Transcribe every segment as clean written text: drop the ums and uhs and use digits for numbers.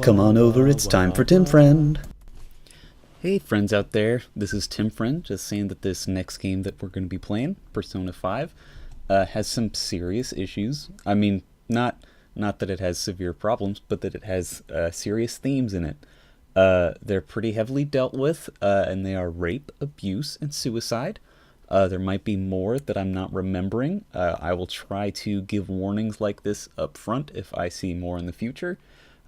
Come on over, it's time for Tim Friend. Hey friends out there, this is Tim Friend, just saying that this next game that we're going to be playing, Persona 5, has some serious issues. I mean, not that it has severe problems, but that it has serious themes in it. They're pretty heavily dealt with, and they are rape, abuse, and suicide. There might be more that I'm not remembering. I will try to give warnings like this up front if I see more in the future.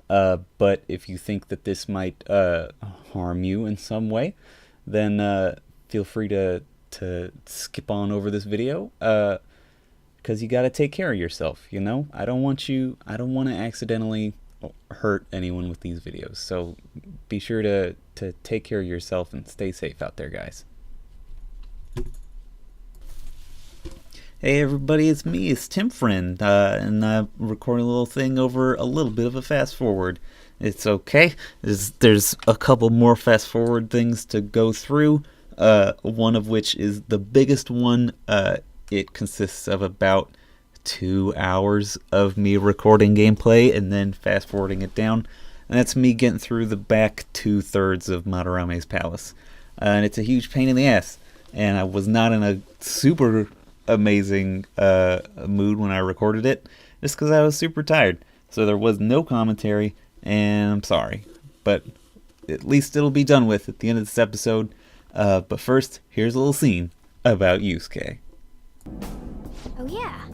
But if you think that this might harm you in some way, then feel free to skip on over this video, because you got to take care of yourself, you know? I don't want to accidentally hurt anyone with these videos, so be sure to take care of yourself and stay safe out there, guys. Hey everybody, it's me, it's Tim Friend, and I'm recording a little thing over a little bit of a fast forward. It's okay, there's a couple more fast forward things to go through, one of which is the biggest one. It consists of about 2 hours of me recording gameplay and then fast forwarding it down, and that's me getting through the back 2/3 of Madarame's palace, and it's a huge pain in the ass, and I was not in a super amazing mood when I recorded it, just because I was super tired. So there was no commentary, and I'm sorry, but at least it'll be done with at the end of this episode. But first, here's a little scene about Yusuke. Oh yeah,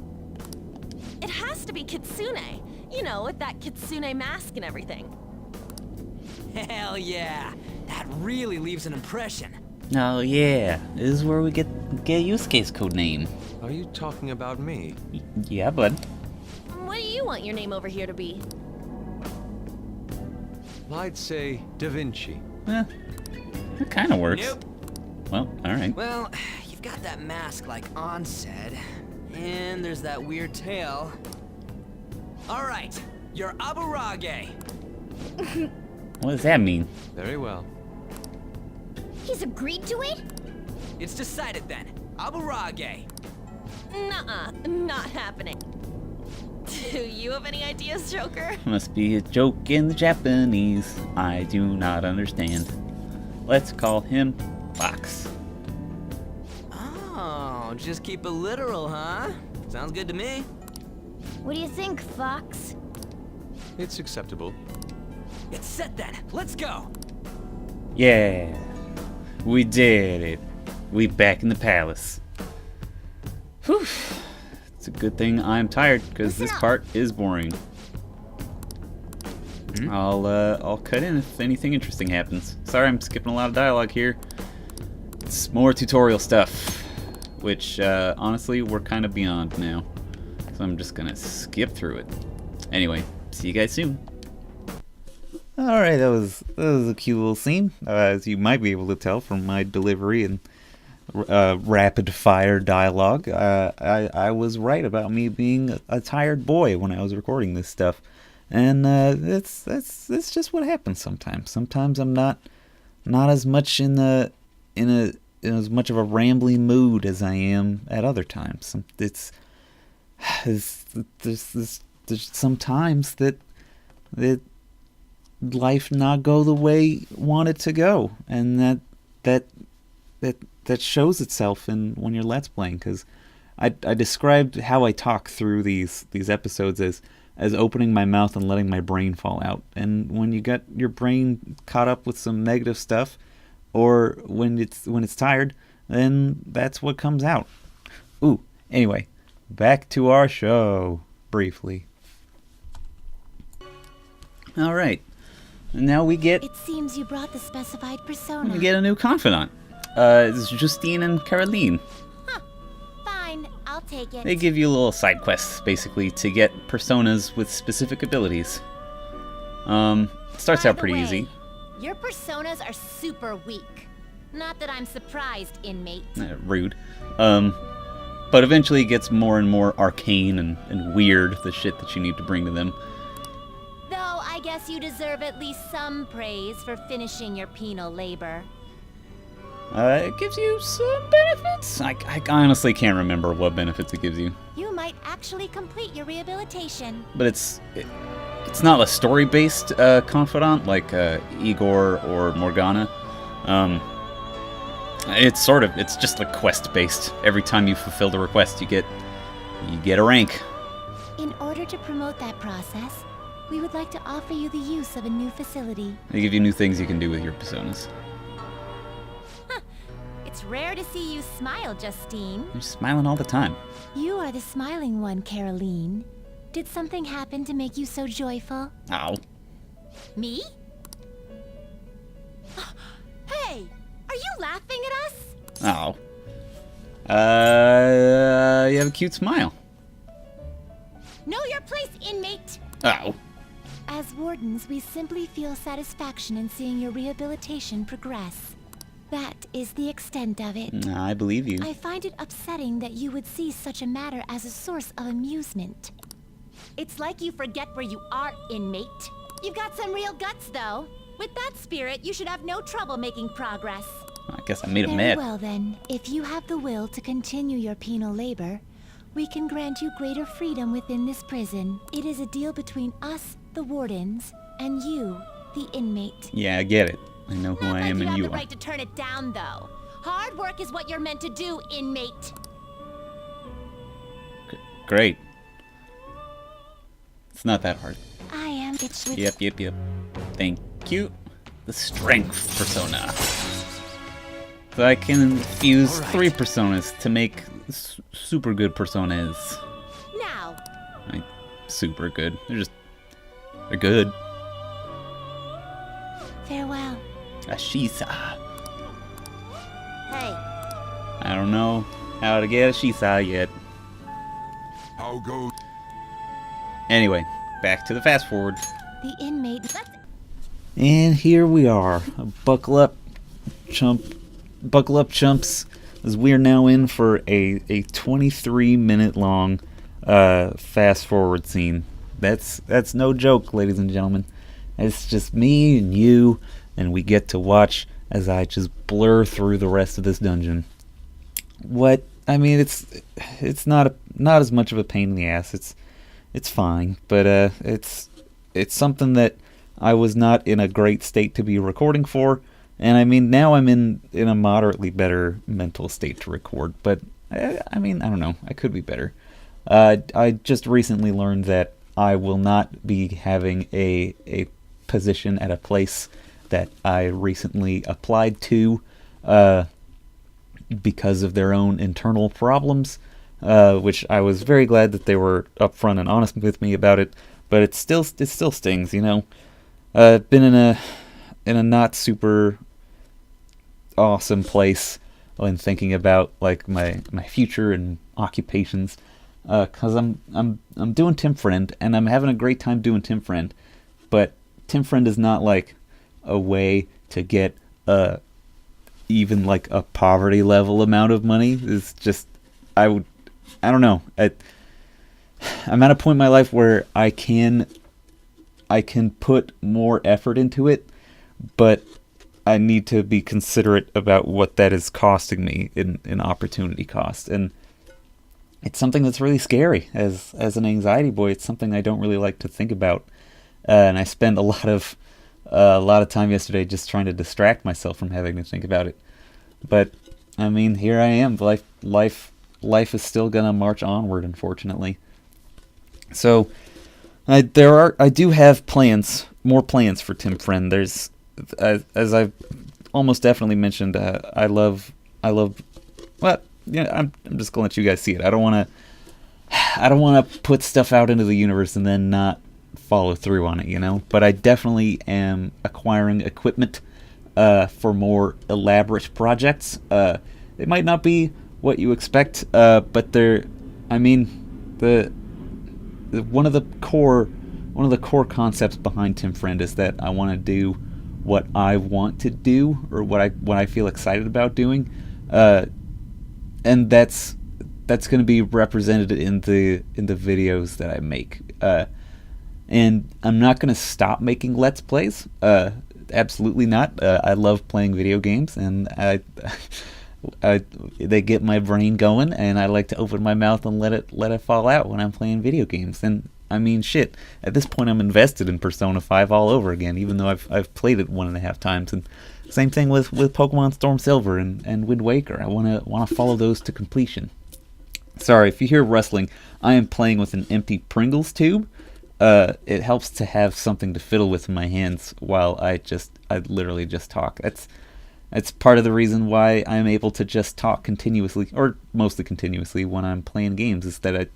it has to be Kitsune, you know, with that Kitsune mask and everything. Hell yeah, that really leaves an impression. Oh yeah, this is where we get Yusuke's code name. Are you talking about me? Yeah, bud. What do you want your name over here to be? I'd say Da Vinci. Eh, that kind of works. Nope. Well, alright. Well, you've got that mask like On said, and there's that weird tail. All right, you're Aburage. What does that mean? Very well. He's agreed to it? It's decided then. Aburage. Nuh-uh, not happening. Do you have any ideas, Joker? Must be a joke in the Japanese. I do not understand. Let's call him Fox. Oh, just keep it literal, huh? Sounds good to me. What do you think, Fox? It's acceptable. It's set then. Let's go. Yeah, we did it. We back in the palace. Whew. It's a good thing I'm tired, because this part is boring. I'll cut in if anything interesting happens. Sorry, I'm skipping a lot of dialogue here. It's more tutorial stuff, which honestly we're kind of beyond now. So I'm just gonna skip through it. Anyway, see you guys soon. Alright, that was a cute little scene, as you might be able to tell from my delivery and rapid fire dialogue. I was right about me being a tired boy when I was recording this stuff, and it's just what happens sometimes. Sometimes I'm not as much in as much of a rambling mood as I am at other times. There's some times that life not go the way you want it to go, and that shows itself in when you're Let's Playing, because I described how I talk through these episodes as opening my mouth and letting my brain fall out. And when you got your brain caught up with some negative stuff, or when it's tired, then that's what comes out. Ooh, anyway, back to our show briefly. All right. And now we get It seems you brought the specified persona. a new confidant. It's Justine and Caroline. Fine, I'll take it. They give you little side quests, basically, to get personas with specific abilities. Starts By out the pretty way, easy. Your personas are super weak. Not that I'm surprised, inmate. Rude. But eventually it gets more and more arcane and weird, the shit that you need to bring to them. Though I guess you deserve at least some praise for finishing your penal labor. It gives you some benefits. I honestly can't remember what benefits it gives you. You might actually complete your rehabilitation. But it's not a story-based confidant like Igor or Morgana. It's just like quest-based. Every time you fulfill the request, you get a rank. In order to promote that process, we would like to offer you the use of a new facility. They give you new things you can do with your personas. It's rare to see you smile, Justine. You're smiling all the time. You are the smiling one, Caroline. Did something happen to make you so joyful? Ow. Me? Hey, are you laughing at us? Ow. You have a cute smile. Know your place, inmate! Ow. As wardens, we simply feel satisfaction in seeing your rehabilitation progress. That is the extent of it. I believe you. I find it upsetting that you would see such a matter as a source of amusement. It's like you forget where you are, inmate. You've got some real guts, though. With that spirit, you should have no trouble making progress. I guess I made him Very mad. well, then. If you have the will to continue your penal labor, we can grant you greater freedom within this prison. It is a deal between us, the wardens, and you, the inmate. Yeah, I get it. I know who Not I like am you and have you the are. right to turn it down, though. Hard work is what you're meant to do, inmate. Great. It's not that hard. I am. It's with Yep. Thank you. The strength persona. So I can fuse All right. 3 personas to make super good personas. now. Like, super good. They're good. Farewell. Ashisa. Hey. I don't know how to get Ashisa yet. How goes? Anyway, back to the fast forward. The inmate. And here we are. Buckle up, chumps, as we're now in for a 23-minute long fast forward scene. That's no joke, ladies and gentlemen. It's just me and you, and we get to watch as I just blur through the rest of this dungeon. It's not as much of a pain in the ass. It's fine, but it's something that I was not in a great state to be recording for, and I mean now I'm in a moderately better mental state to record. But I don't know. I could be better. I just recently learned that I will not be having a position at a place that I recently applied to because of their own internal problems, which I was very glad that they were upfront and honest with me about it. But it still stings, you know. Been in a not super awesome place when thinking about like my future and occupations, because I'm doing Tim Friend and I'm having a great time doing Tim Friend, but Tim Friend is not like a way to get even like a poverty level amount of money. It's just I don't know. I'm at a point in my life where I can put more effort into it, but I need to be considerate about what that is costing me in opportunity cost. And it's something that's really scary. As an anxiety boy, it's something I don't really like to think about. And I spent a lot of time yesterday just trying to distract myself from having to think about it. But I mean, here I am. Life is still gonna march onward, unfortunately. So I do have more plans for Tim Friend. There's, as I've almost definitely mentioned, I love. Well, yeah, I'm just gonna let you guys see it. I don't want to put stuff out into the universe and then not follow through on it, you know. But I definitely am acquiring equipment for more elaborate projects. It might not be what you expect, but one of the core concepts behind Tim Friend is that I want to do what I want to do, or what I feel excited about doing, and that's going to be represented in the videos that I make. And I'm not going to stop making Let's Plays. Absolutely not. I love playing video games, and they get my brain going, and I like to open my mouth and let it fall out when I'm playing video games. And I mean, shit. At this point, I'm invested in Persona 5 all over again, even though I've played it 1.5 times. And same thing with Pokemon Storm Silver and Wind Waker. I wanna follow those to completion. Sorry if you hear rustling. I am playing with an empty Pringles tube. It helps to have something to fiddle with in my hands while I literally just talk. That's part of the reason why I'm able to just talk continuously, or mostly continuously, when I'm playing games, is that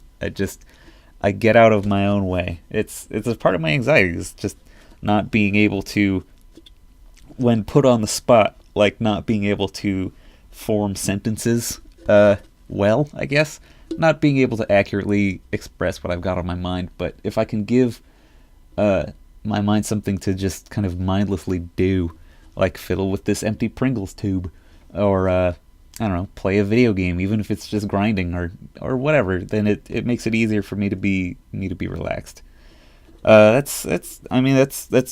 I get out of my own way. It's a part of my anxiety, is just not being able to, when put on the spot, like not being able to form sentences well, I guess. Not being able to accurately express what I've got on my mind, but if I can give my mind something to just kind of mindlessly do, like fiddle with this empty Pringles tube, or I don't know, play a video game, even if it's just grinding or whatever, then it makes it easier for me to be relaxed. That's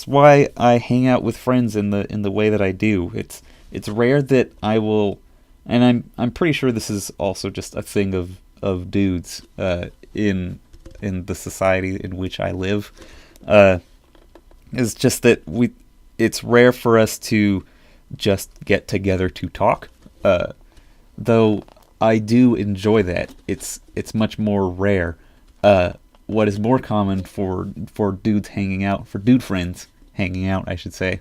why I hang out with friends in the way that I do. It's rare that I will, and I'm pretty sure this is also just a thing of dudes in the society in which I live. It's just that it's rare for us to just get together to talk. Though I do enjoy that. It's much more rare. What is more common for dudes hanging out, for dude friends hanging out, I should say,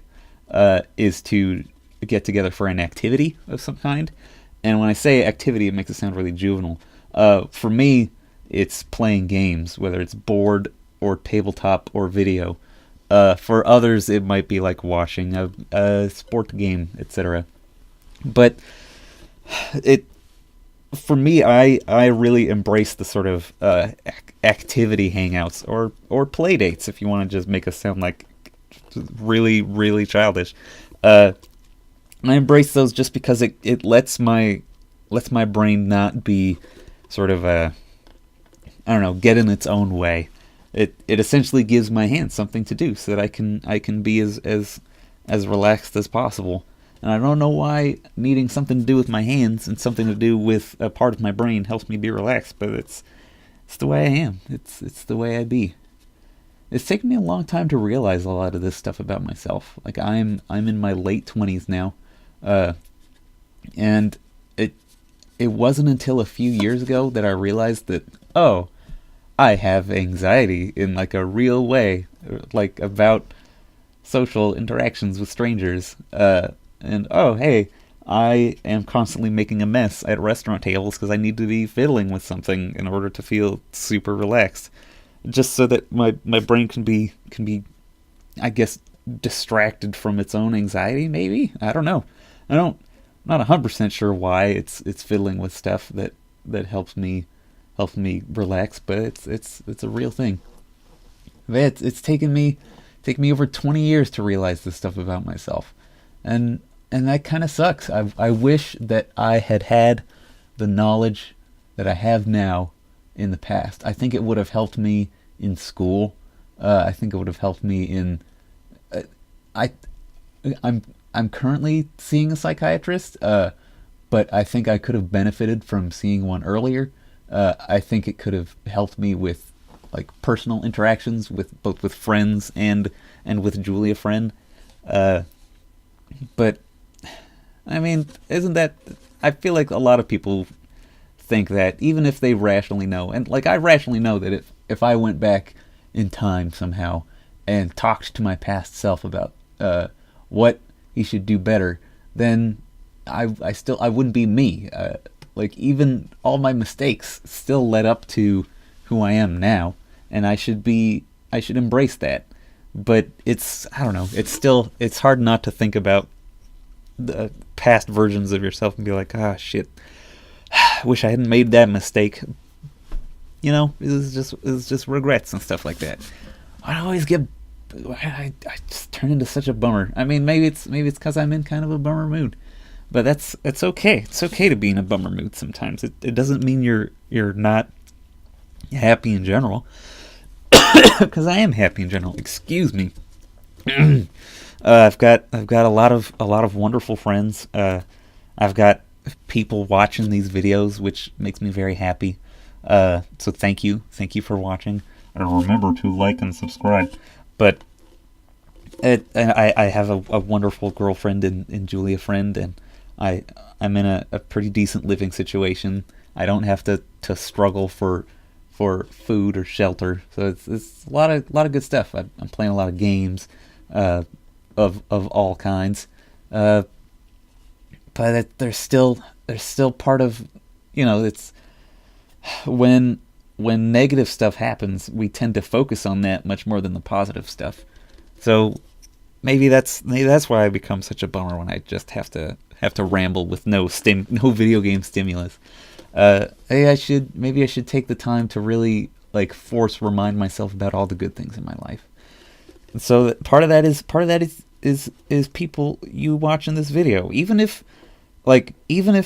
is to get together for an activity of some kind. And when I say activity, it makes it sound really juvenile. For me, it's playing games, whether it's board or tabletop or video. For others, it might be like watching a sport game, etc. But for me, I really embrace the sort of activity hangouts or play dates, if you want to just make us sound like really, really childish. I embrace those just because it lets my brain not be sort of get in its own way. It essentially gives my hands something to do so that I can be as relaxed as possible. And I don't know why needing something to do with my hands and something to do with a part of my brain helps me be relaxed, but it's the way I am. It's the way I be. It's taken me a long time to realize a lot of this stuff about myself. Like I'm in my late 20s now, and it wasn't until a few years ago that I realized that, oh, I have anxiety in like a real way, like about social interactions with strangers. And oh, hey, I am constantly making a mess at restaurant tables because I need to be fiddling with something in order to feel super relaxed, just so that my brain can be, I guess, distracted from its own anxiety. Maybe, I don't know. I'm not 100% sure why it's fiddling with stuff that helps me relax, but it's a real thing. It's taken me over 20 years to realize this stuff about myself, and that kind of sucks. I wish that I had the knowledge that I have now in the past. I think it would have helped me in school. I think it would have helped me in. I'm currently seeing a psychiatrist, but I think I could have benefited from seeing one earlier. I think it could have helped me with like personal interactions with both with friends and with Julia friend. But I mean, isn't that? I feel like a lot of people think that even if they rationally know, and like I rationally know that if I went back in time somehow and talked to my past self about what he should do better, then I wouldn't be me. Like even all my mistakes still led up to who I am now, and I should embrace that. But I don't know, it's hard not to think about the past versions of yourself and be like, ah, shit, wish I hadn't made that mistake. You know, it's just regrets and stuff like that. I just turn into such a bummer. I mean, maybe it's because I'm in kind of a bummer mood, but it's okay. It's okay to be in a bummer mood sometimes. It doesn't mean you're not happy in general, because I am happy in general. Excuse me. I've got a lot of wonderful friends. I've got people watching these videos, which makes me very happy. So thank you for watching, and remember to like and subscribe. But I have a wonderful girlfriend in Julia Friend, and I'm in a pretty decent living situation. I don't have to struggle for food or shelter, so it's a lot of good stuff. I'm playing a lot of games, of all kinds, but there's still part of, it's when negative stuff happens, we tend to focus on that much more than the positive stuff. So maybe that's why I become such a bummer when I just have to ramble with no video game stimulus. Hey, I should take the time to really force remind myself about all the good things in my life. And so part of that is people, you watching this video. Even if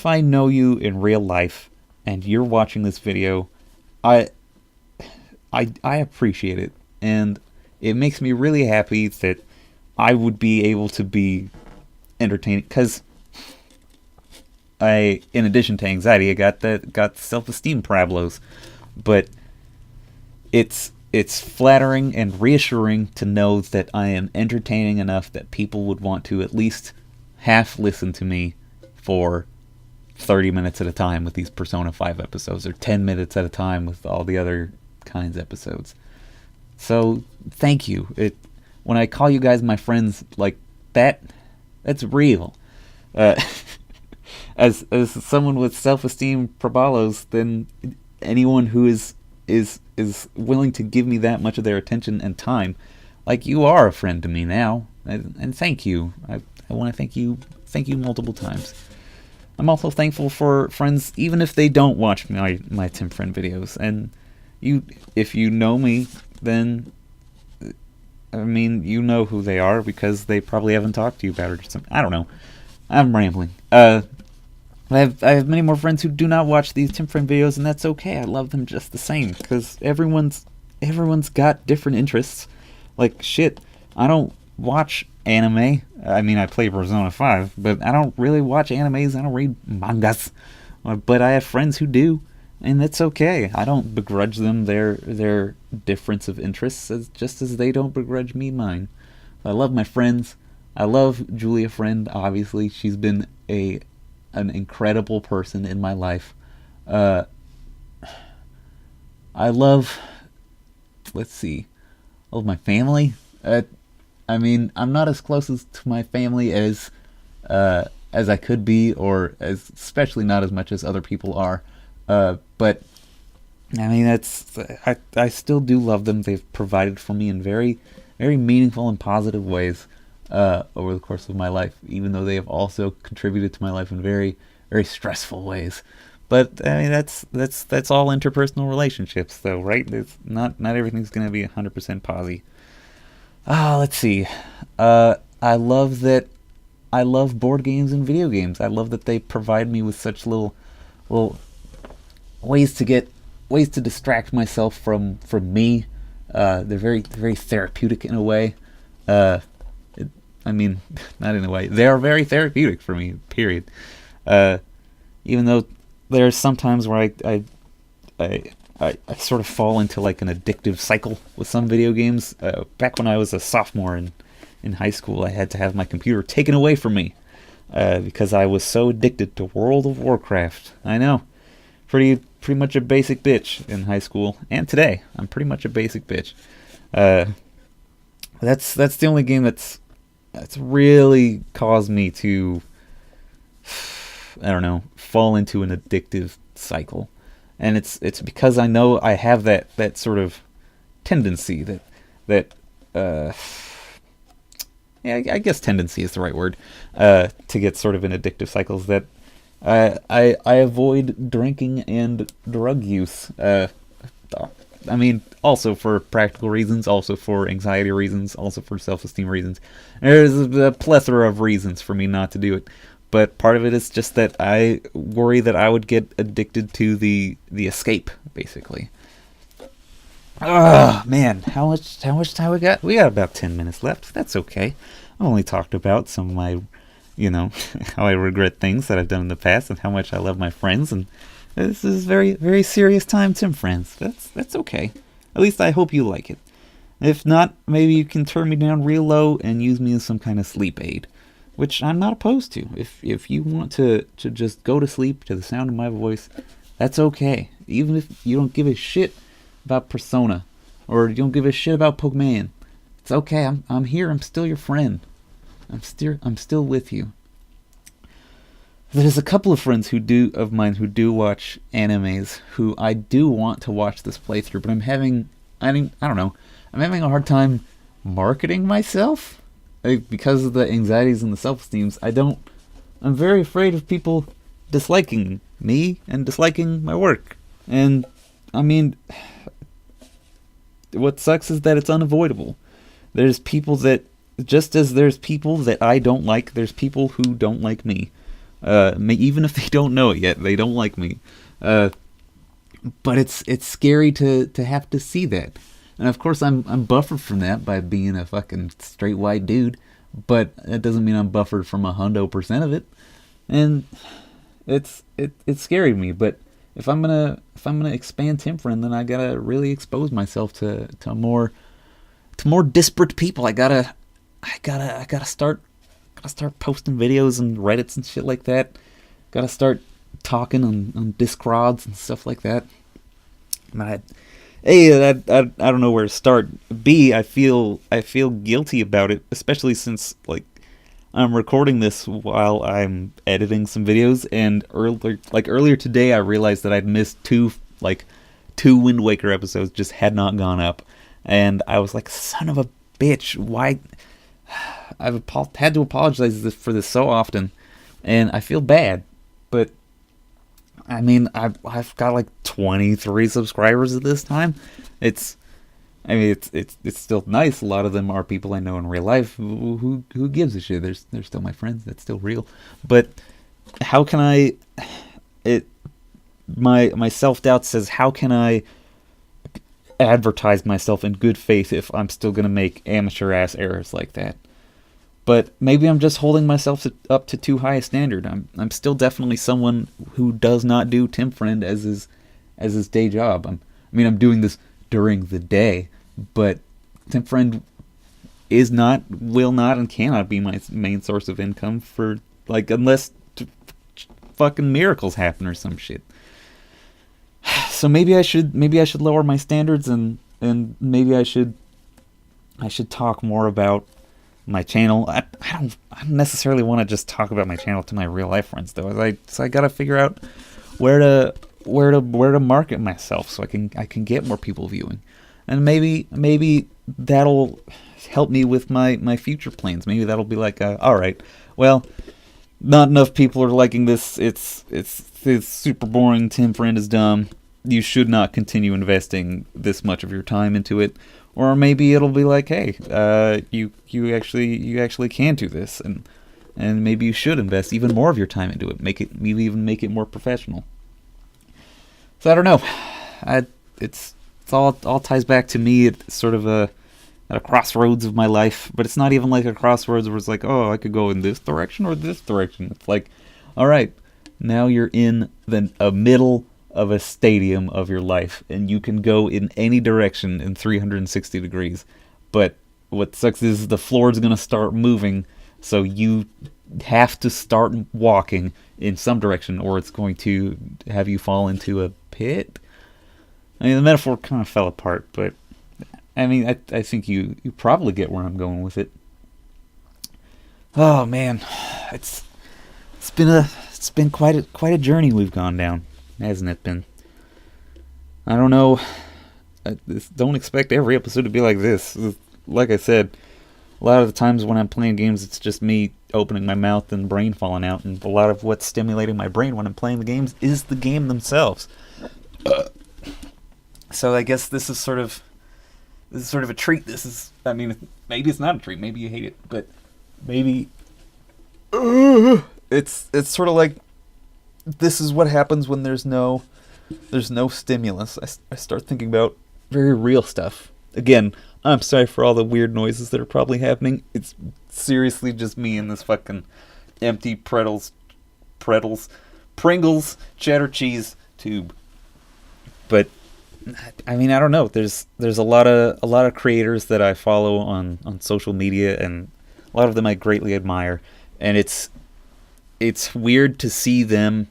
I know you in real life and you're watching this video, I appreciate it, and it makes me really happy that I would be able to be entertaining, because in addition to anxiety, I got self-esteem problems, but it's flattering and reassuring to know that I am entertaining enough that people would want to at least half listen to me for 30 minutes at a time with these Persona 5 episodes, or 10 minutes at a time with all the other kinds of episodes. So thank you. When I call you guys my friends, that's real. As someone with self-esteem probalos, then anyone who is willing to give me that much of their attention and time, you are a friend to me now, and thank you. I want to thank you multiple times. I'm also thankful for friends, even if they don't watch my Tim Friend videos. And if you know me, then you know who they are, because they probably haven't talked to you about it or something. I don't know. I'm rambling. I have many more friends who do not watch these Tim Friend videos, and that's okay. I love them just the same, because everyone's got different interests. Shit, I don't watch anime. I play Persona 5, but I don't really watch animes. I don't read mangas. But I have friends who do, and that's okay. I don't begrudge them their difference of interests, just as they don't begrudge me mine. I love my friends. I love Julia Friend, obviously. She's been an incredible person in my life. I love my family. I'm not as close to my family as I could be, or especially not as much as other people are. But I still do love them. They've provided for me in very, very meaningful and positive ways over the course of my life, even though they have also contributed to my life in very, very stressful ways. But that's all interpersonal relationships, though, right? It's not everything's gonna be 100% posy. Let's see. I love board games and video games. I love that they provide me with such little ways to distract myself from me. They're very, very therapeutic in a way. Not in a way. They are very therapeutic for me, period. Even though there are some times where I sort of fall into an addictive cycle with some video games. Back when I was a sophomore in high school, I had to have my computer taken away from me because I was so addicted to World of Warcraft. I know, pretty much a basic bitch in high school, and today I'm pretty much a basic bitch. That's the only game that's really caused me to, I don't know, fall into an addictive cycle. And it's because I know I have that sort of tendency I guess tendency is the right word, to get sort of in addictive cycles, that I avoid drinking and drug use. Also for practical reasons, also for anxiety reasons, also for self-esteem reasons. There's a plethora of reasons for me not to do it. But part of it is just that I worry that I would get addicted to the escape, basically. Oh, man, how much time we got? We got about 10 minutes left. That's okay. I only talked about some of my you know, how I regret things that I've done in the past and how much I love my friends. And this is very, very serious time, Tim friends. That's okay. At least I hope you like it. If not, maybe you can turn me down real low and use me as some kind of sleep aid, which I'm not opposed to. If you want to just go to sleep to the sound of my voice, that's okay. Even if you don't give a shit about Persona, or you don't give a shit about Pokemon, it's okay. I'm here. I'm still your friend. I'm still with you. There's a couple of friends of mine who do watch animes who I do want to watch this playthrough, but I don't know. I'm having a hard time marketing myself because of the anxieties and the self-esteems. I'm very afraid of people disliking me and disliking my work. And I mean, what sucks is that it's unavoidable. There's people that, just as there's people that I don't like, there's people who don't like me. Even if they don't know it yet, they don't like me. But it's scary to have to see that. And of course I'm buffered from that by being a fucking straight white dude, but that doesn't mean I'm buffered from 100% of it. And it's scary to me, but if I'm gonna expand Tim Friend, then I gotta really expose myself to more disparate people. I gotta start posting videos and Reddits and shit like that. Gotta start talking on Discords and stuff like that. I don't know where to start. B, I feel guilty about it, especially since like I'm recording this while I'm editing some videos, and earlier today I realized that I'd missed two Wind Waker episodes, just had not gone up, and I was like, son of a bitch, why? I've had to apologize for this so often, and I feel bad, but I mean, I've got like 23 subscribers at this time. It's still nice. A lot of them are people I know in real life. Who gives a shit? They're still my friends. That's still real. But how can I? My self-doubt says, how can I advertise myself in good faith if I'm still gonna make amateur ass errors like that? But maybe I'm just holding myself up to too high a standard. I'm still definitely someone who does not do Tim Friend as his day job. I'm doing this during the day, but Tim Friend will not, and cannot be my main source of income for unless fucking miracles happen or some shit. So maybe I should lower my standards and maybe I should talk more about my channel. I don't necessarily want to just talk about my channel to my real life friends though. So I gotta figure out where to market myself so I can get more people viewing, and maybe that'll help me with my future plans. Maybe that'll be like, all right, well, not enough people are liking this. It's super boring. Tim Friend is dumb. You should not continue investing this much of your time into it. Or maybe it'll be like, hey, you actually can do this, and maybe you should invest even more of your time into it. Maybe even make it more professional. So I don't know. It's all ties back to me at sort of at a crossroads of my life, but it's not even like a crossroads where it's like, oh, I could go in this direction or this direction. It's like, all right, now you're in a middle of a stadium of your life, and you can go in any direction in 360 degrees. But what sucks is the floor is going to start moving, so you have to start walking in some direction, or it's going to have you fall into a pit. I mean, the metaphor kind of fell apart, but I mean, I think you probably get where I'm going with it. Oh man, it's been quite a journey we've gone down, hasn't it been? I don't know. Don't expect every episode to be like this. Like I said, a lot of the times when I'm playing games, it's just me opening my mouth and brain falling out, and a lot of what's stimulating my brain when I'm playing the games is the game themselves. So I guess this is sort of a treat. Maybe it's not a treat. Maybe you hate it, but maybe it's sort of like, this is what happens when there's no stimulus. I start thinking about very real stuff. Again, I'm sorry for all the weird noises that are probably happening. It's seriously just me in this fucking empty Pringles cheddar cheese tube. But I mean, I don't know. There's a lot of creators that I follow on social media, and a lot of them I greatly admire. And it's weird to see them.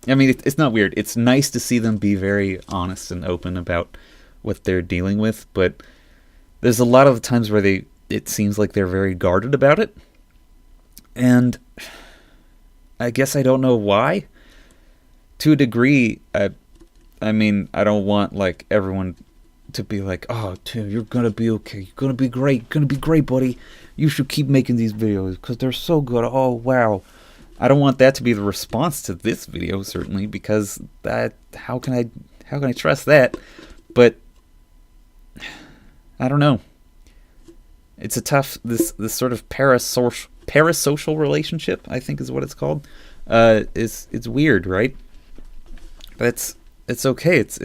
I mean, it's not weird. It's nice to see them be very honest and open about what they're dealing with. But there's a lot of times where it seems like they're very guarded about it, and I guess I don't know why. To a degree, I mean, I don't want like everyone to be like, "Oh, Tim, you're gonna be okay. You're gonna be great. Gonna be great, buddy. You should keep making these videos because they're so good. Oh, wow." I don't want that to be the response to this video, certainly, because how can I trust that? But I don't know. It's a tough this sort of parasocial relationship, I think is what it's called. It's weird, right? But it's okay. It's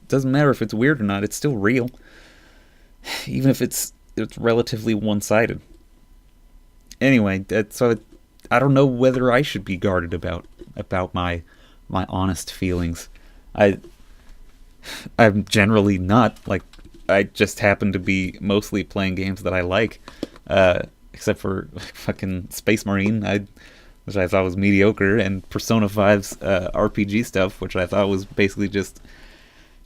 doesn't matter if it's weird or not. It's still real, even if it's relatively one-sided. Anyway, I don't know whether I should be guarded about my honest feelings. I'm generally not. Like, I just happen to be mostly playing games that I like, except for fucking Space Marine, which I thought was mediocre, and Persona 5's RPG stuff, which I thought was basically just,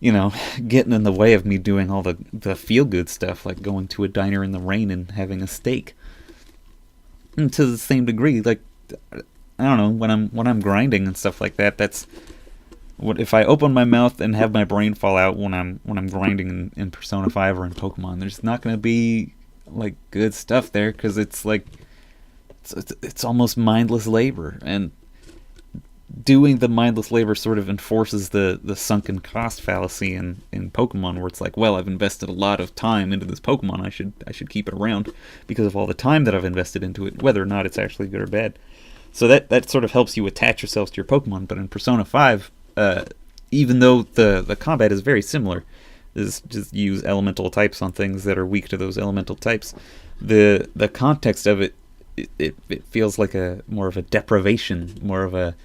getting in the way of me doing all the feel-good stuff, like going to a diner in the rain and having a steak. And to the same degree, like, I don't know, when I'm grinding and stuff like that, that's what if I open my mouth and have my brain fall out when I'm grinding in Persona 5 or in Pokemon. There's not going to be like good stuff there, because it's like it's almost mindless labor, and doing the mindless labor sort of enforces the sunken cost fallacy in Pokemon, where it's like, well, I've invested a lot of time into this Pokemon, I should keep it around because of all the time that I've invested into it, whether or not it's actually good or bad. So that sort of helps you attach yourself to your Pokemon. But in Persona 5, even though the combat is very similar, is just use elemental types on things that are weak to those elemental types, the context of it feels like more of a deprivation, more of an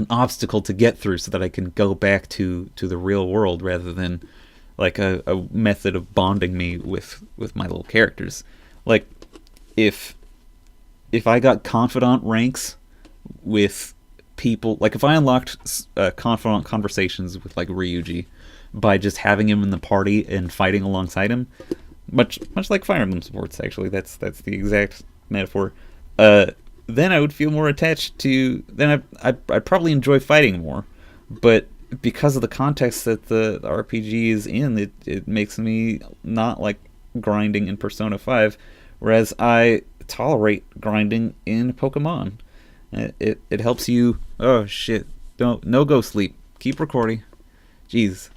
obstacle to get through, so that I can go back to the real world, rather than like a method of bonding me with my little characters. Like, if I got confidant ranks with people, like if I unlocked confidant conversations with like Ryuji by just having him in the party and fighting alongside him, much like Fire Emblem sports, actually, that's the exact metaphor. Then I would feel more attached to. Then I'd probably enjoy fighting more, but because of the context that the RPG is in, it makes me not like grinding in Persona 5, whereas I tolerate grinding in Pokemon. It helps you. Oh shit! No go sleep. Keep recording. Jeez,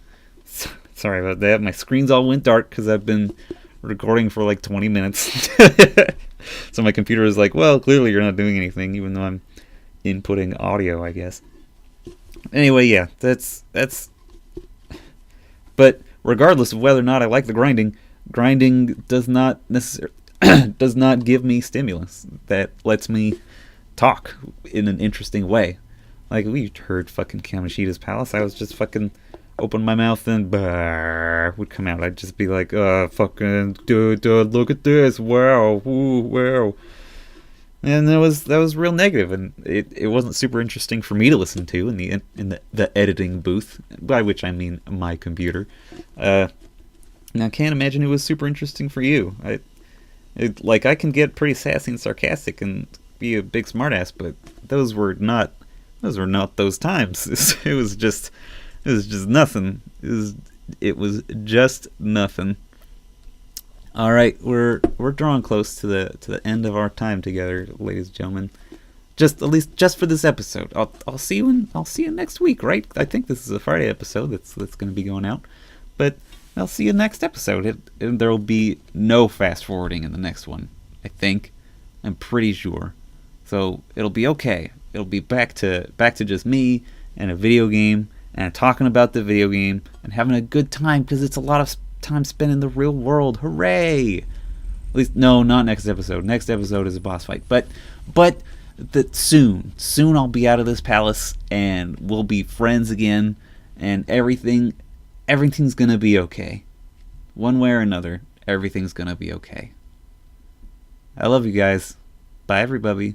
sorry about that. My screens all went dark because I've been recording for like 20 minutes. So my computer is like, well, clearly you're not doing anything, even though I'm inputting audio, I guess. Anyway, yeah, that's. But regardless of whether or not I like the grinding does not necessarily does not give me stimulus that lets me talk in an interesting way. Like, we heard fucking Kamoshida's Palace. I was just fucking open my mouth and would come out. I'd just be like, fucking dude, look at this, wow, ooh, wow. And that was real negative, and it wasn't super interesting for me to listen to in the editing booth, by which I mean my computer. And I can't imagine it was super interesting for you. I can get pretty sassy and sarcastic and be a big smartass, but those were not those times. It was just nothing. It was just nothing. All right, we're drawing close to the end of our time together, ladies and gentlemen. At least for this episode. I'll see you next week, right? I think this is a Friday episode that's going to be going out, but I'll see you next episode. There will be no fast forwarding in the next one. I'm pretty sure. So it'll be okay. It'll be back to just me and a video game, and talking about the video game and having a good time, because it's a lot of time spent in the real world. Hooray! At least, no, not next episode. Next episode is a boss fight. But soon I'll be out of this palace and we'll be friends again, and everything's gonna be okay. One way or another, everything's gonna be okay. I love you guys. Bye, everybody.